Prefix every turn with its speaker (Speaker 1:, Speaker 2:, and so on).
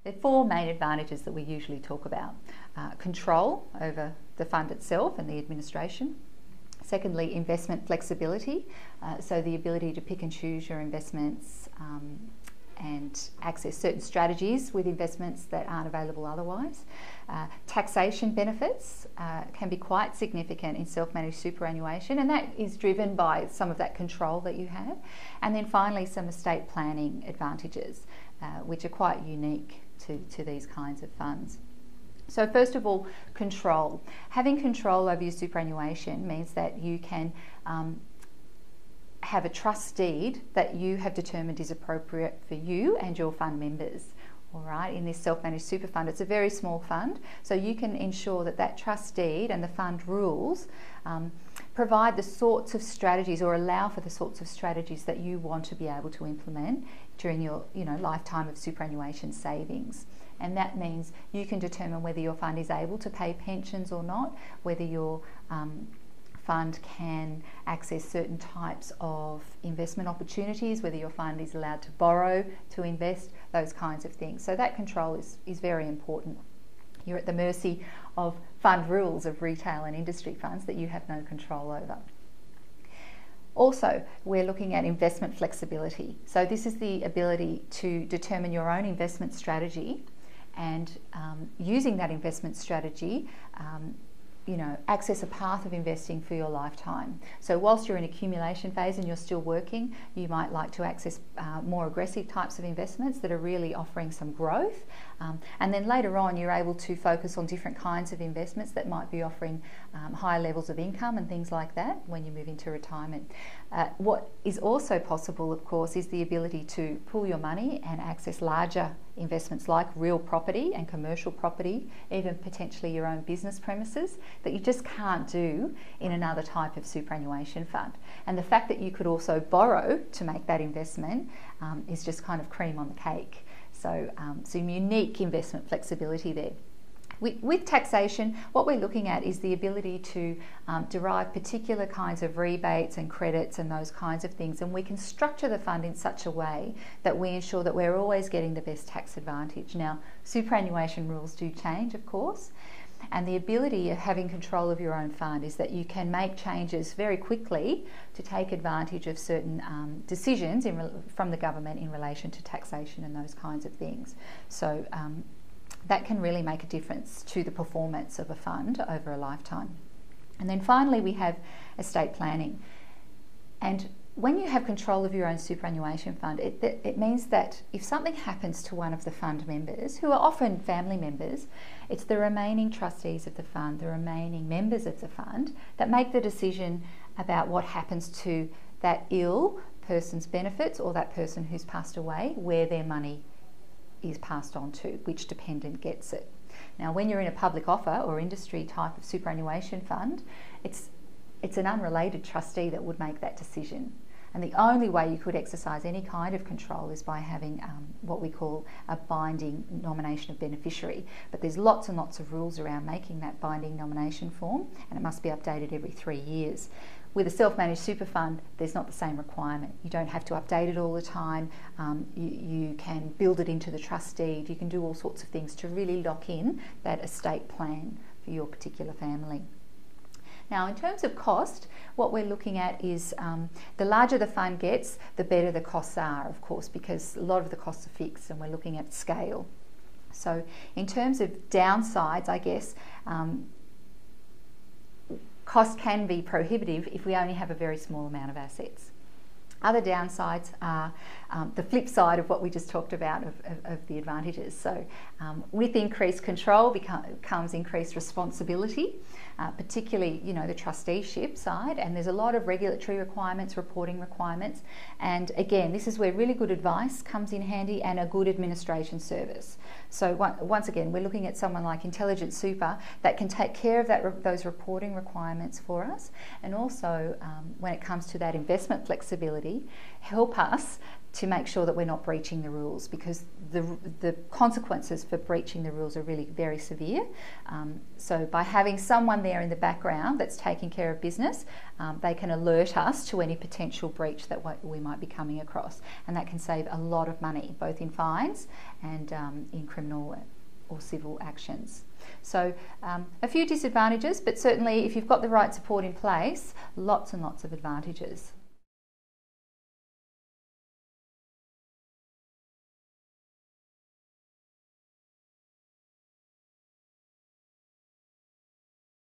Speaker 1: There are four main advantages that we usually talk about. Control over the fund itself and the administration. Secondly, investment flexibility, so the ability to pick and choose your investments and access certain strategies with investments that aren't available otherwise. Taxation benefits can be quite significant in self-managed superannuation, and that is driven by some of that control that you have. And then finally, some estate planning advantages, which are quite unique to these kinds of funds. So first of all, control. Having control over your superannuation means that you can have a trust deed that you have determined is appropriate for you and your fund members. All right, in this self-managed super fund, it's a very small fund, so you can ensure that that trust deed and the fund rules provide the sorts of strategies, or allow for the sorts of strategies that you want to be able to implement during your lifetime of superannuation savings. And that means you can determine whether your fund is able to pay pensions or not, whether your fund can access certain types of investment opportunities, whether your fund is allowed to borrow to invest, those kinds of things. So that control is very important. You're at the mercy of fund rules of retail and industry funds that you have no control over. Also, we're looking at investment flexibility. So this is the ability to determine your own investment strategy, and using that investment strategy, access a path of investing for your lifetime. So whilst you're in accumulation phase and you're still working, you might like to access more aggressive types of investments that are really offering some growth. And then later on, you're able to focus on different kinds of investments that might be offering higher levels of income and things like that when you move into retirement. What is also possible, of course, is the ability to pool your money and access larger investments like real property and commercial property, even potentially your own business premises, that you just can't do in another type of superannuation fund. And the fact that you could also borrow to make that investment is just kind of cream on the cake. So some unique investment flexibility there. With taxation, what we're looking at is the ability to derive particular kinds of rebates and credits and those kinds of things, and we can structure the fund in such a way that we ensure that we're always getting the best tax advantage. Now, superannuation rules do change, of course, and the ability of having control of your own fund is that you can make changes very quickly to take advantage of certain decisions from the government in relation to taxation and those kinds of things. So that can really make a difference to the performance of a fund over a lifetime. And then finally, we have estate planning. And when you have control of your own superannuation fund, it means that if something happens to one of the fund members, who are often family members, it's the remaining trustees of the fund, the remaining members of the fund, that make the decision about what happens to that ill person's benefits, or that person who's passed away, where their money is passed on to, which dependent gets it. Now, when you're in a public offer or industry type of superannuation fund, it's an unrelated trustee that would make that decision. And the only way you could exercise any kind of control is by having what we call a binding nomination of beneficiary. But there's lots and lots of rules around making that binding nomination form, and it must be updated every 3 years. With a self-managed super fund, there's not the same requirement. You don't have to update it all the time. You can build it into the trust deed. You can do all sorts of things to really lock in that estate plan for your particular family. Now, in terms of cost, what we're looking at is the larger the fund gets, the better the costs are, of course, because a lot of the costs are fixed and we're looking at scale. So in terms of downsides, I guess, cost can be prohibitive if we only have a very small amount of assets. Other downsides are the flip side of what we just talked about of the advantages. So with increased control comes increased responsibility, particularly the trusteeship side, and there's a lot of regulatory requirements, reporting requirements, and again, this is where really good advice comes in handy, and a good administration service. So once again, we're looking at someone like Intelligent Super that can take care of those reporting requirements for us, and also when it comes to that investment flexibility, help us to make sure that we're not breaching the rules, because the consequences for breaching the rules are really very severe. So by having someone there in the background that's taking care of business, they can alert us to any potential breach that we might be coming across, and that can save a lot of money, both in fines and in criminal or civil actions. So a few disadvantages, but certainly if you've got the right support in place, lots and lots of advantages.